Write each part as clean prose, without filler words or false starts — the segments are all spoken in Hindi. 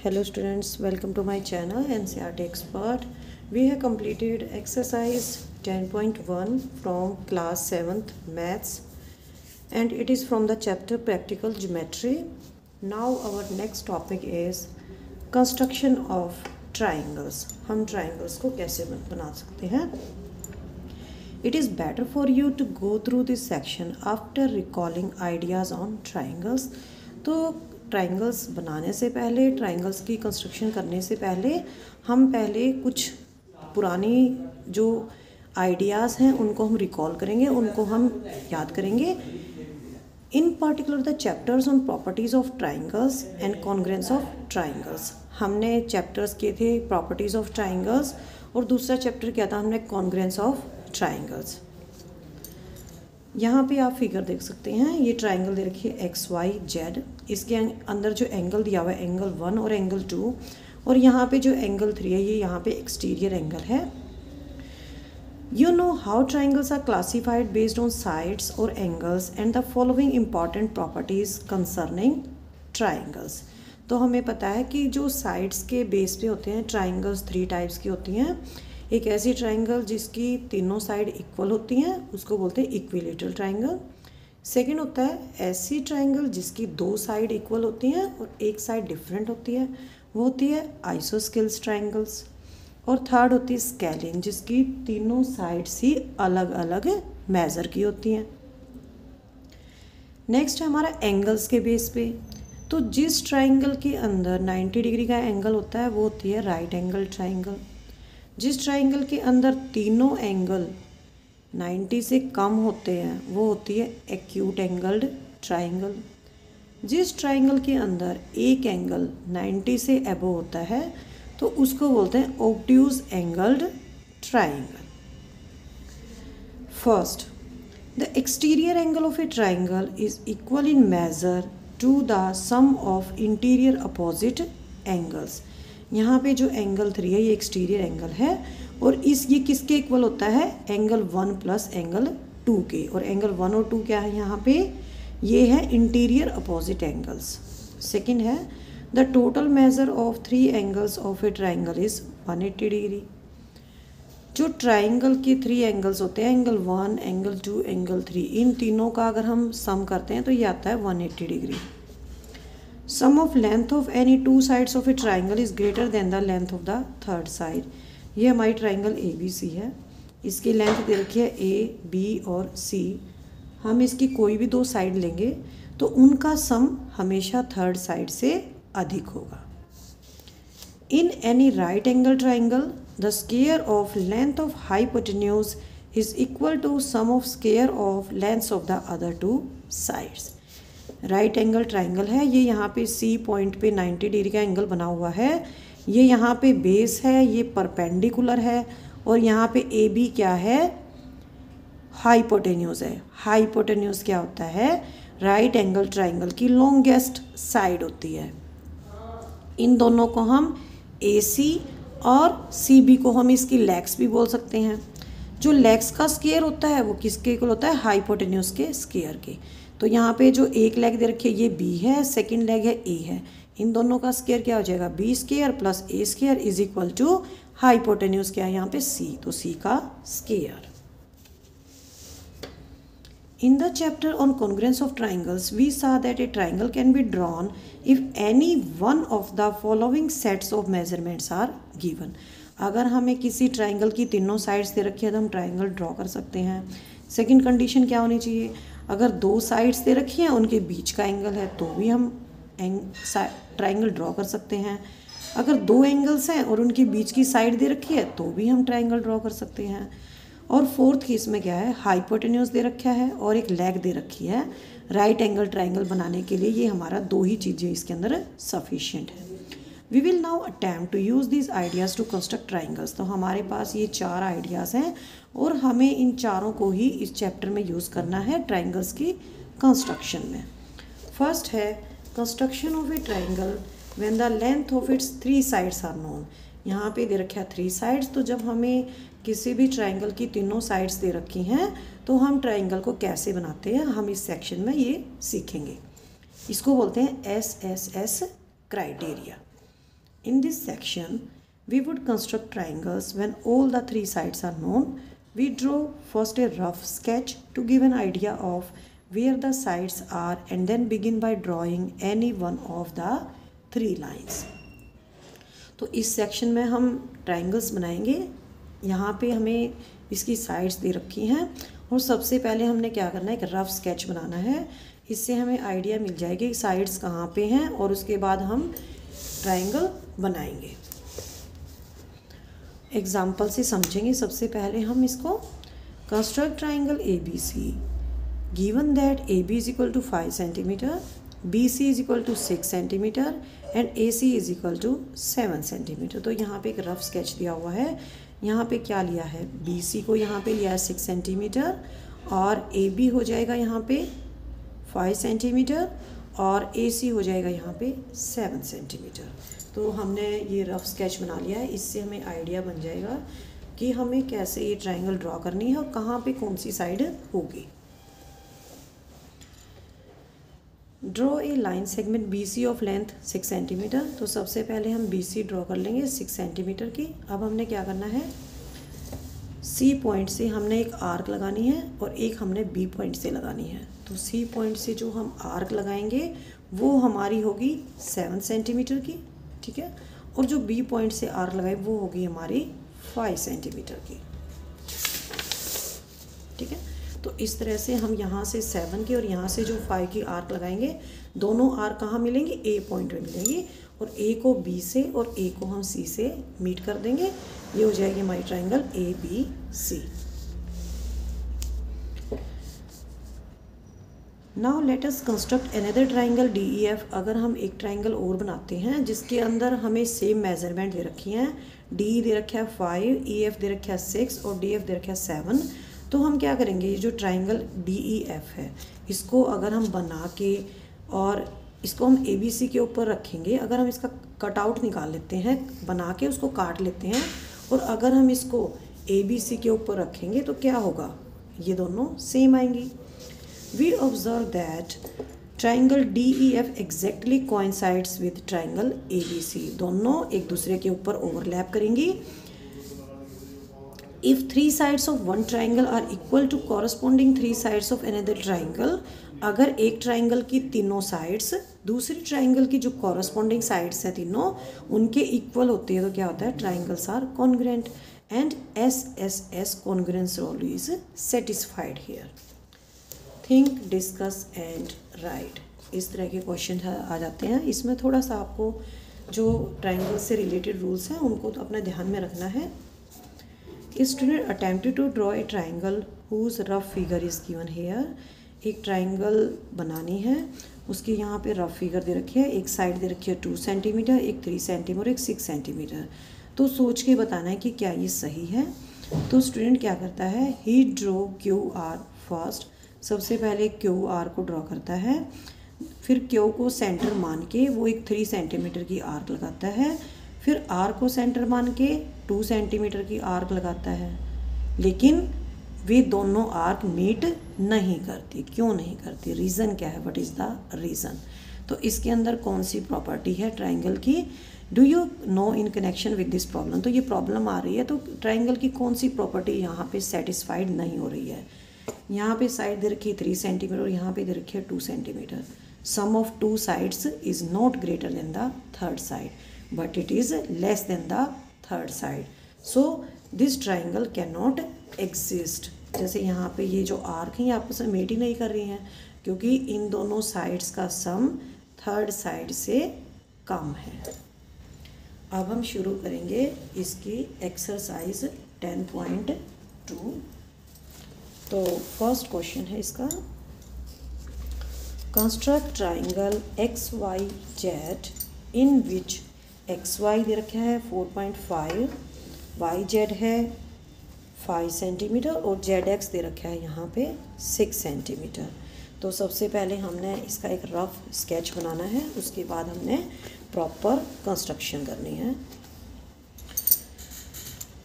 Hello students, welcome to my channel NCERT Expert. We have completed exercise 10.1 from class 7th maths and it is from the chapter practical geometry. Now our next topic is construction of triangles. हम triangles को कैसे बना सकते हैं? It is better for you to go through this section after recalling ideas on triangles. तो ट्राइंगल्स बनाने से पहले, ट्राइंगल्स की कंस्ट्रक्शन करने से पहले हम पहले कुछ पुरानी जो आइडियाज़ हैं उनको हम रिकॉल करेंगे, उनको हम याद करेंगे. इन particular the chapters on properties of triangles and congruence of triangles. हमने चैप्टर्स किए थे प्रॉपर्टीज़ ऑफ ट्राइंगल्स और दूसरा चैप्टर क्या था, हमने कॉन्ग्रेंस ऑफ ट्राइंगल्स. यहाँ पे आप फिगर देख सकते हैं, ये ट्राइंगल दे रखी है एक्स वाई जेड. इसके अंदर जो एंगल दिया हुआ है एंगल 1 और एंगल 2 और यहाँ पे जो एंगल 3 है ये यहाँ पे एक्सटीरियर एंगल है. You know how triangles are classified based on sides और angles and the following important properties concerning triangles. तो हमें पता है कि जो साइड्स के बेस पे होते हैं ट्राइंगल्स 3 टाइप्स की होती हैं. एक ऐसी ट्राइंगल जिसकी तीनों साइड इक्वल होती हैं उसको बोलते हैं इक्विलेटरल ट्राइंगल. सेकंड होता है ऐसी ट्राइंगल जिसकी 2 साइड इक्वल होती हैं और एक साइड डिफरेंट होती है, वो होती है आइसोस्केल्स ट्राइंगल्स. और थर्ड होती है स्केलिन जिसकी तीनों साइड्स ही अलग अलग मेज़र की होती हैं. नेक्स्ट है हमारा एंगल्स के बेस पे. तो जिस ट्राइंगल के अंदर 90 डिग्री का एंगल होता है वो होती है राइट एंगल ट्राइंगल. जिस ट्राइंगल के अंदर तीनों एंगल 90 से कम होते हैं वो होती है एक्यूट एंगल्ड ट्राइंगल. जिस ट्राइंगल के अंदर एक एंगल 90 से अबव होता है तो उसको बोलते हैं obtuse angled triangle. First, the exterior angle of a triangle is equal in measure to the sum of interior opposite angles. यहाँ पे जो एंगल 3 है ये एक्सटीरियर एंगल है और ये किसके इक्वल होता है, एंगल 1 प्लस एंगल 2 के. और एंगल 1 और 2 क्या है यहाँ पे, ये है इंटीरियर अपोजिट एंगल्स. सेकंड है the total measure of 3 angles of a triangle is 180 degree. जो ट्राइंगल के 3 एंगल्स होते हैं एंगल 1, एंगल 2, एंगल 3, इन तीनों का अगर हम सम करते हैं तो ये आता है 180 degree. Sum of length of any 2 sides of a triangle is greater than the length of the third side. ये हमारी ट्राइंगल ABC है, इसकी लेंथ दे रखी है A, B और C. हम इसकी कोई भी 2 साइड लेंगे तो उनका सम हमेशा थर्ड साइड से अधिक होगा. In any right angle triangle, the square of length of hypotenuse is equal to sum of square of lengths of the other 2 sides. Right angle triangle है, ये यहाँ पे C पॉइंट पे 90 डिग्री का एंगल बना हुआ है. ये यहाँ पे बेस है, ये परपेंडिकुलर है और यहाँ पे AB क्या है, हाइपोटेन्यूज है. हाइपोटेन्यूज क्या होता है, राइट एंगल ट्राइंगल की लॉन्गेस्ट साइड होती है. इन दोनों को हम AC और CB को हम इसकी लेग्स भी बोल सकते हैं. जो लेग्स का स्क्वायर होता है वो किसके इक्वल होता है, हाइपोटेन्यूज के स्क्वायर के. तो यहाँ पे जो एक लेग दे रखी है ये B है, सेकंड लेग है A है. इन दोनों का स्क्वायर क्या हो जाएगा, B square plus A square is equal to hypotenuse क्या है यहाँ पे C, तो C का square. In the chapter on congruence of triangles, we saw that a triangle can be drawn if any one of the following sets of measurements are given. अगर हमें किसी ट्राइंगल की तीनों साइड्स दे रखी है तो हम ट्राइंगल ड्रॉ कर सकते हैं. सेकंड कंडीशन क्या होनी चाहिए, अगर 2 साइड्स दे रखी हैं उनके बीच का एंगल है तो भी हम ट्राइंगल ड्रॉ कर सकते हैं. अगर 2 एंगल्स हैं और उनके बीच की साइड दे रखी है तो भी हम ट्राइंगल ड्रॉ कर सकते हैं. और फोर्थ केस में क्या है, हाइपोटेन्यूज दे रखा है और एक लेग दे रखी है. राइट एंगल ट्राइंगल बनाने के लिए ये हमारा 2 ही चीज़ें इसके अंदर सफिशिएंट है. We will now attempt to use these ideas to construct triangles. तो हमारे पास ये 4 आइडियाज़ हैं और हमें इन चारों को ही इस चैप्टर में यूज़ करना है ट्राइंगल्स की कंस्ट्रक्शन में. फर्स्ट है construction of a triangle when the length of its 3 sides are known. यहाँ पे दे रखा है 3 साइड्स, तो जब हमें किसी भी ट्राइंगल की तीनों साइड्स दे रखी हैं तो हम ट्राइंगल को कैसे बनाते हैं हम इस सेक्शन में ये सीखेंगे. इसको बोलते हैं SSS criteria. In this section, we would construct triangles when all the three sides are known. We draw first a rough sketch to give an idea of where the sides are and then begin by drawing any one of the three lines. तो इस सेक्शन में हम ट्रायंगल्स बनाएंगे। यहाँ पे हमें इसकी साइड्स दे रखी हैं और सबसे पहले हमने क्या करना है, एक रफ स्केच बनाना है। इससे हमें आइडिया मिल जाएगी साइड्स कहाँ पे हैं और उसके बाद हम ट्रायंगल बनाएंगे। एग्जाम्पल से समझेंगे। सबसे पहले हम इसको construct triangle A B C given that A B is equal to 5 centimetre, B C is equal to 6 centimetre and A C is equal to 7 centimetre. तो यहाँ पे एक रफ स्केच दिया हुआ है। यहाँ पे क्या लिया है, बी सी को यहाँ पे लिया है 6 सेंटीमीटर और ए बी हो जाएगा यहाँ पे 5 सेंटीमीटर और ए सी हो जाएगा यहाँ पे 7 सेंटीमीटर। तो हमने ये रफ स्केच बना लिया है। इससे हमें आइडिया बन जाएगा कि हमें कैसे ये ट्रायंगल ड्रॉ करनी है और कहाँ पे कौन सी साइड होगी। Draw a line segment B C of length 6 centimetre. तो सबसे पहले हम बी सी ड्रॉ कर लेंगे 6 सेंटीमीटर की। अब हमने क्या करना है, सी पॉइंट से हमने एक आर्क लगानी है और एक हमने बी पॉइंट से लगानी है। तो सी पॉइंट से जो हम आर्क लगाएंगे वो हमारी होगी 7 सेंटीमीटर की, ठीक है, और जो बी पॉइंट से आर्क लगाए वो होगी हमारी 5 सेंटीमीटर की, ठीक है। तो इस तरह से हम यहाँ से 7 की और यहाँ से जो 5 की आर्क लगाएंगे, दोनों आर्क कहाँ मिलेंगी, ए पॉइंट में मिलेंगी और ए को बी से और ए को हम सी से मीट कर देंगे। ये हो जाएगी हमारी triangle A B C. Now let us construct another triangle D E F. अगर हम एक ट्रायंगल और बनाते हैं जिसके अंदर हमें सेम मेजरमेंट दे रखी हैं, डी दे रखा है 5, ई एफ दे रखा है 6 और डी एफ दे रखा है 7, तो हम क्या करेंगे, ये जो ट्रायंगल डी ई एफ है इसको अगर हम बना के और इसको हम ए बी सी के ऊपर रखेंगे, अगर हम इसका कटआउट निकाल लेते हैं, बना के उसको काट लेते हैं और अगर हम इसको ए बी सी के ऊपर रखेंगे तो क्या होगा, ये दोनों सेम आएंगी। We observe that triangle D E F exactly coincides with triangle A B C. दोनों एक दूसरे के ऊपर ओवरलैप करेंगी। If 3 sides of one triangle are equal to corresponding 3 sides of another triangle, अगर एक ट्राइंगल की तीनों साइड्स दूसरी ट्राइंगल की जो कॉरस्पॉन्डिंग साइड्स हैं तीनों उनके इक्वल होती है तो क्या होता है, triangles are congruent and S S S congruence rule is satisfied here. Think, discuss and write, इस तरह के क्वेश्चन आ जाते हैं। इसमें थोड़ा सा आपको जो ट्राइंगल से रिलेटेड रूल्स हैं उनको तो अपना ध्यान में रखना है। Student attempted to draw a triangle whose rough figure is given here. एक ट्राइंगल बनानी है, उसके यहाँ पे रफ फिगर दे रखी है। एक साइड दे रखी है 2 सेंटीमीटर, एक 3 सेंटीमीटर और एक 6 सेंटीमीटर। तो सोच के बताना है कि क्या ये सही है। तो स्टूडेंट क्या करता है, ही ड्रॉ क्यू आर फर्स्ट। सबसे पहले क्यू आर को ड्रॉ करता है, फिर क्यू को सेंटर मान के वो एक 3 सेंटीमीटर की आर्क लगाता है, फिर आर को सेंटर मान के 2 सेंटीमीटर की आर्क लगाता है। लेकिन वे दोनों आर्क मीट नहीं करती। क्यों नहीं करती, रीज़न क्या है, व्हाट इज़ द रीज़न। तो इसके अंदर कौन सी प्रॉपर्टी है ट्राइंगल की, do you know in connection with this problem. तो ये प्रॉब्लम आ रही है तो ट्राइंगल की कौन सी प्रॉपर्टी यहाँ पे सेटिस्फाइड नहीं हो रही है। यहाँ पे साइड दे रखी है 3 सेंटीमीटर और यहाँ पे दे रखी है 2 centimetre. Sum of 2 sides is not greater than the third side but it is less than the third side, so this triangle cannot exist। जैसे यहाँ पे ये जो आर्क हैं ये आपस में मेट ही नहीं कर रही हैं क्योंकि इन दोनों साइड्स का सम थर्ड साइड से कम है। अब हम शुरू करेंगे इसकी एक्सरसाइज 10.2। तो फर्स्ट क्वेश्चन है इसका, construct triangle X Y Z in which X Y दे रखा है 4.5, वाई जेड है 5 सेंटीमीटर और जेड एक्स दे रखा है यहाँ पे 6 सेंटीमीटर। तो सबसे पहले हमने इसका एक रफ स्केच बनाना है, उसके बाद हमने प्रॉपर कंस्ट्रक्शन करनी है।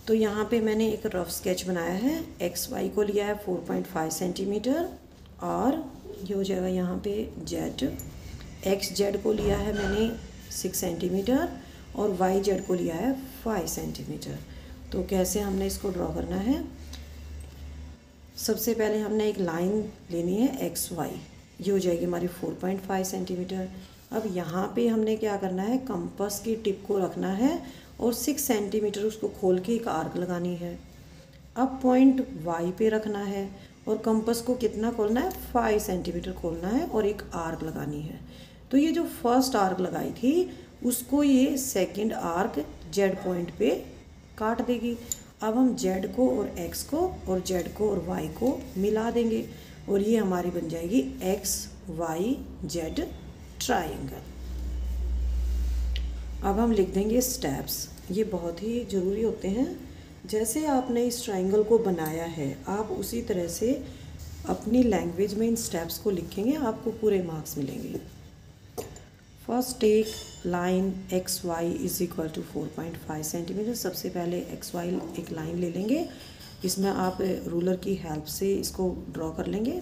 तो यहाँ पे मैंने एक रफ स्केच बनाया है। एक्स वाई को लिया है 4.5 सेंटीमीटर और ये हो जाएगा यहाँ पे जेड। एक्स जेड को लिया है मैंने 6 सेंटीमीटर और वाई जेड को लिया है 5 सेंटीमीटर। तो कैसे हमने इसको ड्रॉ करना है, सबसे पहले हमने एक लाइन लेनी है एक्स वाई, ये हो जाएगी हमारी 4.5 सेंटीमीटर। अब यहाँ पे हमने क्या करना है, कंपास की टिप को रखना है और 6 सेंटीमीटर उसको खोल के एक आर्क लगानी है। अब पॉइंट वाई पे रखना है और कंपास को कितना खोलना है, 5 सेंटीमीटर खोलना है और एक आर्क लगानी है। तो ये जो फर्स्ट आर्क लगाई थी उसको ये सेकंड आर्क जेड पॉइंट पे काट देगी। अब हम जेड को और एक्स को और जेड को और वाई को मिला देंगे और ये हमारी बन जाएगी एक्स वाई जेड ट्राइंगल। अब हम लिख देंगे स्टेप्स, ये बहुत ही ज़रूरी होते हैं। जैसे आपने इस ट्राइंगल को बनाया है आप उसी तरह से अपनी लैंग्वेज में इन स्टेप्स को लिखेंगे, आपको पूरे मार्क्स मिलेंगे। First take line X Y is equal to 4.5 centimetre. सबसे पहले एक्स वाई एक लाइन ले लेंगे, इसमें आप रूलर की हेल्प से इसको ड्रॉ कर लेंगे।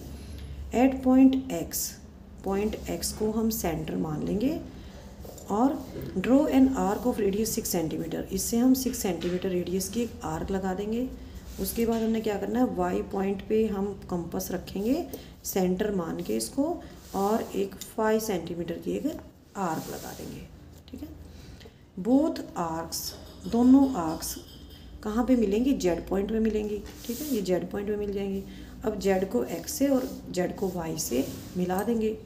एट पॉइंट एक्स को हम सेंटर मान लेंगे और draw an arc of radius 6 centimetre, इससे हम 6 सेंटीमीटर रेडियस की एक आर्क लगा देंगे। उसके बाद हमने क्या करना है, वाई पॉइंट पे हम कंपास रखेंगे सेंटर मान के इसको और एक 5 सेंटीमीटर की एक आर्क लगा देंगे। ठीक है, बोथ आर्क्स, दोनों आर्क्स कहाँ पे मिलेंगी, जेड पॉइंट में मिलेंगी। ठीक है, ये जेड पॉइंट में मिल जाएंगी। अब जेड को एक्स से और जेड को वाई से मिला देंगे।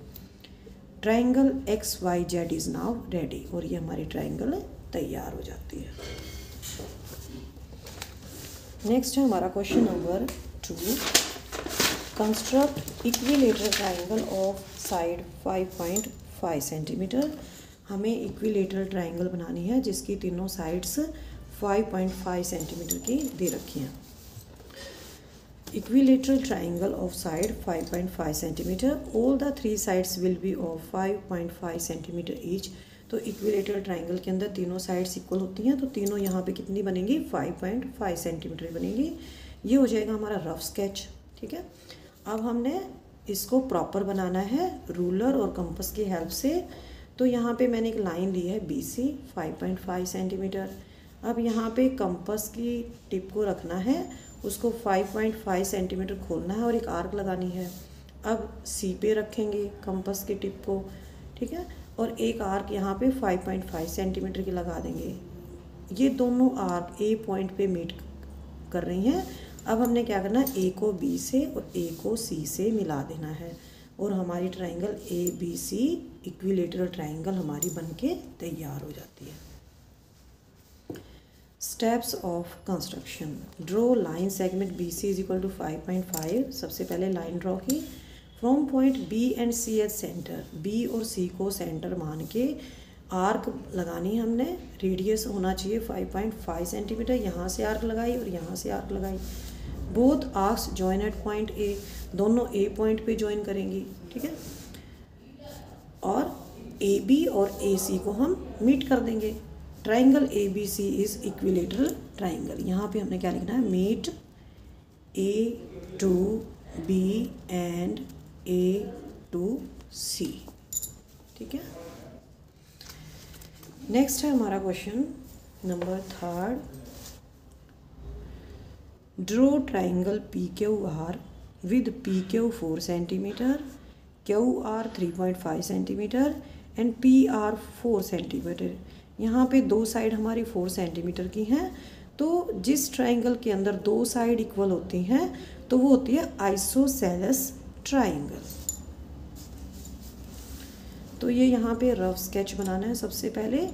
Triangle X Y Z is now ready, और ये हमारी ट्राइंगल तैयार हो जाती है। नेक्स्ट है हमारा question number 2। Construct equilateral triangle of side 5.5 centimetre. हमें इक्विलेटरल ट्राइंगल बनानी है जिसकी तीनों साइड्स 5.5 सेंटीमीटर की दे रखी हैं। Equilateral triangle of side 5.5 centimeter. All the three sides will be of 5.5 centimeter each. तो इक्विलेटरल ट्राइंगल के अंदर तीनों साइड्स इक्वल होती हैं, तो तीनों यहाँ पे कितनी बनेंगी, 5.5 सेंटीमीटर बनेंगी। ये हो जाएगा हमारा रफ स्केच। ठीक है, अब हमने इसको प्रॉपर बनाना है रूलर और कंपास की हेल्प से। तो यहाँ पे मैंने एक लाइन ली है BC 5.5 सेंटीमीटर। अब यहाँ पे कंपास की टिप को रखना है, उसको 5.5 सेंटीमीटर खोलना है और एक आर्क लगानी है। अब C पे रखेंगे कंपास की टिप को, ठीक है, और एक आर्क यहाँ पे 5.5 सेंटीमीटर की लगा देंगे। ये दोनों आर्क A पॉइंट पे मीट कर रही हैं। अब हमने क्या करना है, A को B से और A को C से मिला देना है और हमारी ट्राइंगल ABC इक्विलेटरल ट्राइंगल हमारी बनके तैयार हो जाती है। Steps of construction. Draw line segment BC is equal to 5.5। सबसे पहले लाइन ड्रॉ की from point B and C at centre. B और C को सेंटर मान के आर्क लगानी है हमने। रेडियस होना चाहिए 5.5 सेंटीमीटर। यहाँ से आर्क लगाई और यहाँ से आर्क लगाई। Both arcs join at point A, दोनों A पॉइंट पे जॉइन करेंगी। ठीक है, और AB और AC को हम मीट कर देंगे। Triangle ABC is equilateral triangle. यहाँ पे हमने क्या लिखना है, meet A to B and A to C। ठीक है, नेक्स्ट है हमारा question number 3। Draw triangle PQR with PQ 4 centimetre, QR 3.5 centimetre and PR 4 centimetre. यहाँ पे दो साइड हमारी 4 सेंटीमीटर की हैं। तो जिस ट्राइंगल के अंदर दो साइड इक्वल होती हैं तो वो होती है आइसोसेलेस ट्राइंगल। तो ये यहाँ पे रफ स्केच बनाना है। सबसे पहले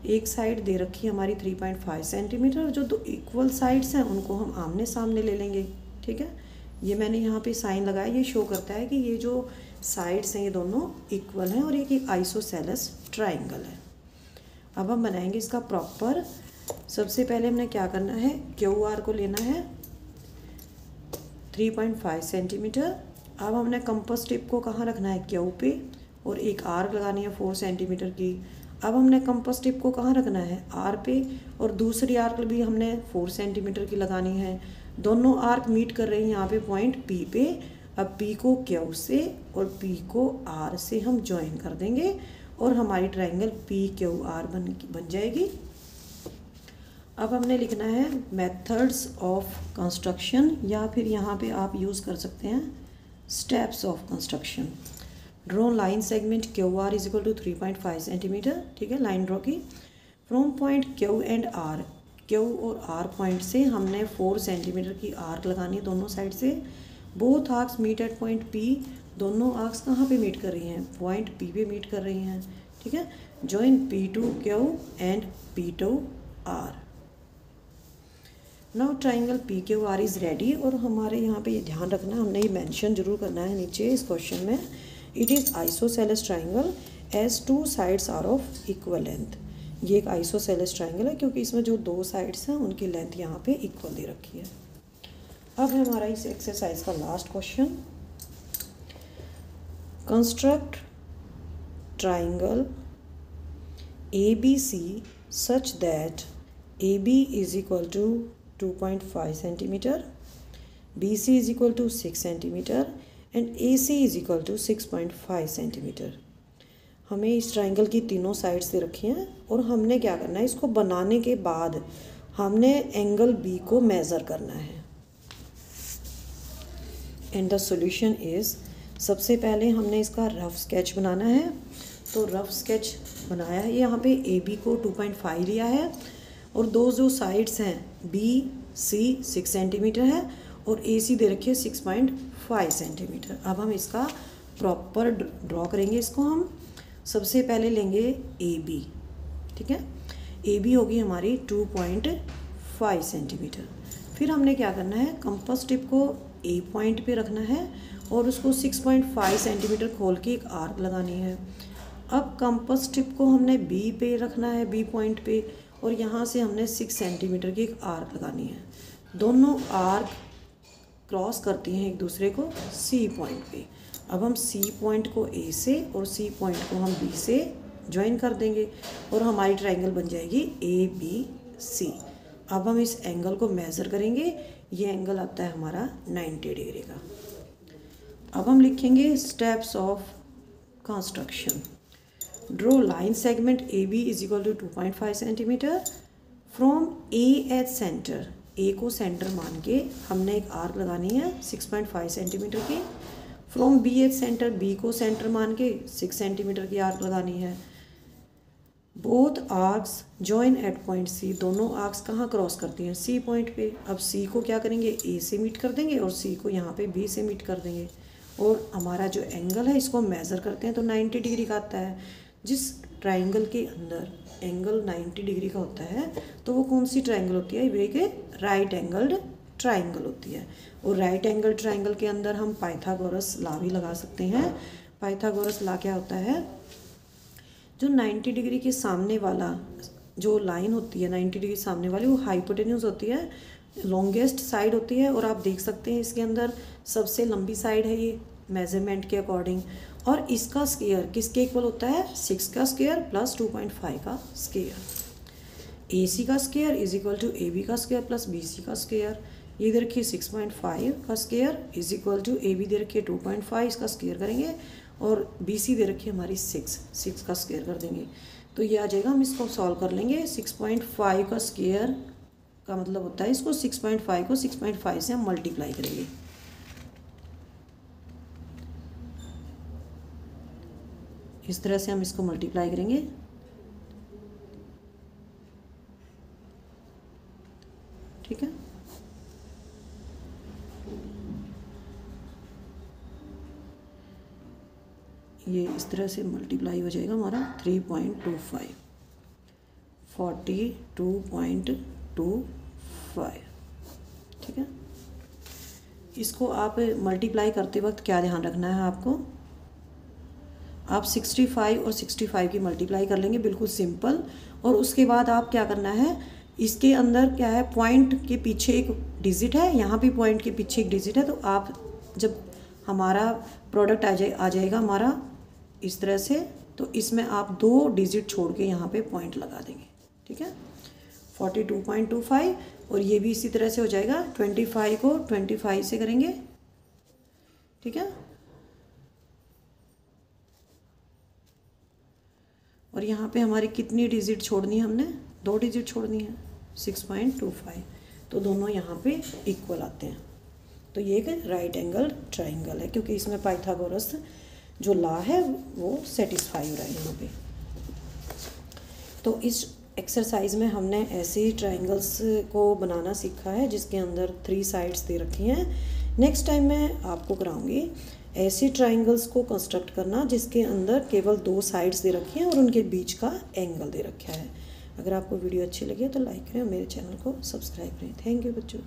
एक साइड दे रखी है हमारी 3.5 सेंटीमीटर, जो दो इक्वल साइड्स हैं उनको हम आमने सामने ले लेंगे। ठीक है, ये मैंने यहाँ पे साइन लगाया, ये शो करता है कि ये जो साइड्स हैं ये दोनों इक्वल हैं और एक आइसोसेलेस ट्राइंगल है। अब हम बनाएंगे इसका प्रॉपर। सबसे पहले हमने क्या करना है, QR को लेना है 3.5 सेंटीमीटर। अब हमने कंपास टिप को कहाँ रखना है, Q पे, और एक आर्क लगानी है 4 सेंटीमीटर की। अब हमने कंपास टिप को कहाँ रखना है, R पे, और दूसरी आर्क भी हमने 4 सेंटीमीटर की लगानी है। दोनों आर्क मीट कर रही हैं यहाँ पे पॉइंट P पे। अब P को Q से और P को R से हम ज्वाइन कर देंगे और हमारी ट्राइंगल पी क्यू आर बन जाएगी। अब हमने लिखना है मेथड्स ऑफ कंस्ट्रक्शन, या फिर यहाँ पे आप यूज़ कर सकते हैं steps of construction. Draw line segment Q R is equal to 3.5 centimetre. ठीक है, लाइन ड्रॉ की from point Q and R. Q और आर पॉइंट से हमने 4 सेंटीमीटर की आर्क लगानी है दोनों साइड से। Both arcs meet at point P. दोनों आर्क्स कहाँ पे मीट कर रही हैं? पॉइंट पी पे मीट कर रही हैं। ठीक है, join P to Q and P to R. Now triangle P Q R is ready. और हमारे यहाँ पे ये ध्यान रखना है, हमने ये मेंशन जरूर करना है नीचे इस क्वेश्चन में। It is isosceles triangle as 2 sides are of equal length. ये एक आइसोसेलेस ट्राइंगल है क्योंकि इसमें जो 2 साइड्स हैं उनकी लेंथ यहाँ पे इक्वल दे रखी है। अब हमारा इस एक्सरसाइज का last question. Construct triangle A B C such that A B is equal to 2.5 centimetre, B C is equal to 6 centimetre and A C is equal to 6.5 centimetre. हमें इस ट्राइंगल की तीनों साइड्स दे रखी हैं और हमने क्या करना है, इसको बनाने के बाद हमने एंगल बी को मेज़र करना है। एंड द सॉल्यूशन इज़, सबसे पहले हमने इसका रफ स्केच बनाना है। तो रफ स्केच बनाया है, यहाँ पे ए बी को 2.5 लिया है और दो जो साइड्स हैं बी सी 6 सेंटीमीटर है और ए सी दे रखी है 6.5 सेंटीमीटर। अब हम इसका प्रॉपर ड्रॉ करेंगे। इसको हम सबसे पहले लेंगे ए बी। ठीक है, ए बी होगी हमारी 2.5 सेंटीमीटर। फिर हमने क्या करना है, कंपास टिप को ए पॉइंट पे रखना है और उसको 6.5 सेंटीमीटर खोल के एक आर्क लगानी है। अब कंपास टिप को हमने बी पे रखना है, बी पॉइंट पे, और यहाँ से हमने 6 सेंटीमीटर की एक आर्क लगानी है। दोनों आर्क क्रॉस करती हैं एक दूसरे को सी पॉइंट पे। अब हम सी पॉइंट को ए से और सी पॉइंट को हम बी से ज्वाइन कर देंगे और हमारी ट्राइंगल बन जाएगी ए बी सी। अब हम इस एंगल को मेज़र करेंगे। ये एंगल आता है हमारा 90 डिग्री का। अब हम लिखेंगे steps of construction. Draw line segment A B is equal to 2.5 centimetre from A at centre. A को सेंटर मान के हमने एक आर्क लगानी है 6.5 सेंटीमीटर की। From B at centre, B को सेंटर मान के 6 सेंटीमीटर की आर्क लगानी है। Both arcs join at point C. दोनों आर्क्स कहाँ क्रॉस करती हैं? सी पॉइंट पे। अब सी को क्या करेंगे, ए से मीट कर देंगे और सी को यहाँ पे बी से मीट कर देंगे। और हमारा जो एंगल है इसको मेज़र करते हैं तो 90 डिग्री का आता है। जिस ट्राइंगल के अंदर एंगल 90 डिग्री का होता है तो वो कौन सी ट्राइंगल होती है? वे के राइट एंगल्ड ट्राइंगल होती है। और राइट एंगल ट्राइंगल के अंदर हम पाइथागोरस लॉ भी लगा सकते हैं। पाइथागोरस लॉ क्या होता है, जो 90 डिग्री के सामने वाला जो लाइन होती है 90 डिग्री सामने वाली, वो हाइपोटेन्यूज होती है, लॉन्गेस्ट साइड होती है। और आप देख सकते हैं इसके अंदर सबसे लंबी साइड है ये मेजरमेंट के अकॉर्डिंग। और इसका स्क्वायर किसके इक्वल होता है? 6 का स्क्वायर प्लस 2.5 का स्क्वायर। ए सी का square is equal to A B का स्क्वायर प्लस बी सी का स्क्वायर। ये दे रखिए 6.5 का square is equal to A B दे रखिए 2.5, इसका स्क्वायर करेंगे, और बी सी दे रखिए हमारी 6 का स्क्वायर कर देंगे तो ये आ जाएगा। हम इसको सॉल्व कर लेंगे। 6.5 का स्क्वायर का मतलब होता है, इसको 6.5 को 6.5 से हम मल्टीप्लाई करेंगे। इस तरह से हम इसको मल्टीप्लाई करेंगे। ठीक है, ये इस तरह से मल्टीप्लाई हो जाएगा हमारा 3.25 42.25। ठीक है, इसको आप मल्टीप्लाई करते वक्त क्या ध्यान रखना है आपको, आप 65 और 65 की मल्टीप्लाई कर लेंगे, बिल्कुल सिंपल। और उसके बाद आप क्या करना है, इसके अंदर क्या है, पॉइंट के पीछे एक डिजिट है, यहाँ भी पॉइंट के पीछे एक डिजिट है। तो आप जब हमारा प्रोडक्ट आ जाएगा हमारा इस तरह से, तो इसमें आप 2 डिजिट छोड़ के यहाँ पे पॉइंट लगा देंगे। ठीक है, 42.25। और ये भी इसी तरह से हो जाएगा। 25 को 25 से करेंगे। ठीक है, और यहाँ पे हमारी कितनी डिजिट छोड़नी है, हमने 2 डिजिट छोड़नी है, 6.25। तो दोनों यहाँ पे इक्वल आते हैं। तो ये एक राइट एंगल ट्राइंगल है, क्योंकि इसमें पाइथागोरस जो लॉ है वो सेटिस्फाई हो रहा है यहाँ पे। तो इस एक्सरसाइज में हमने ऐसे ही ट्राइंगल्स को बनाना सीखा है जिसके अंदर 3 साइड्स दे रखी हैं। नेक्स्ट टाइम मैं आपको कराऊंगी ऐसे ट्राइंगल्स को कंस्ट्रक्ट करना जिसके अंदर केवल 2 साइड्स दे रखी हैं और उनके बीच का एंगल दे रखा है। अगर आपको वीडियो अच्छी लगी तो लाइक करें और मेरे चैनल को सब्सक्राइब करें। थैंक यू बच्चों।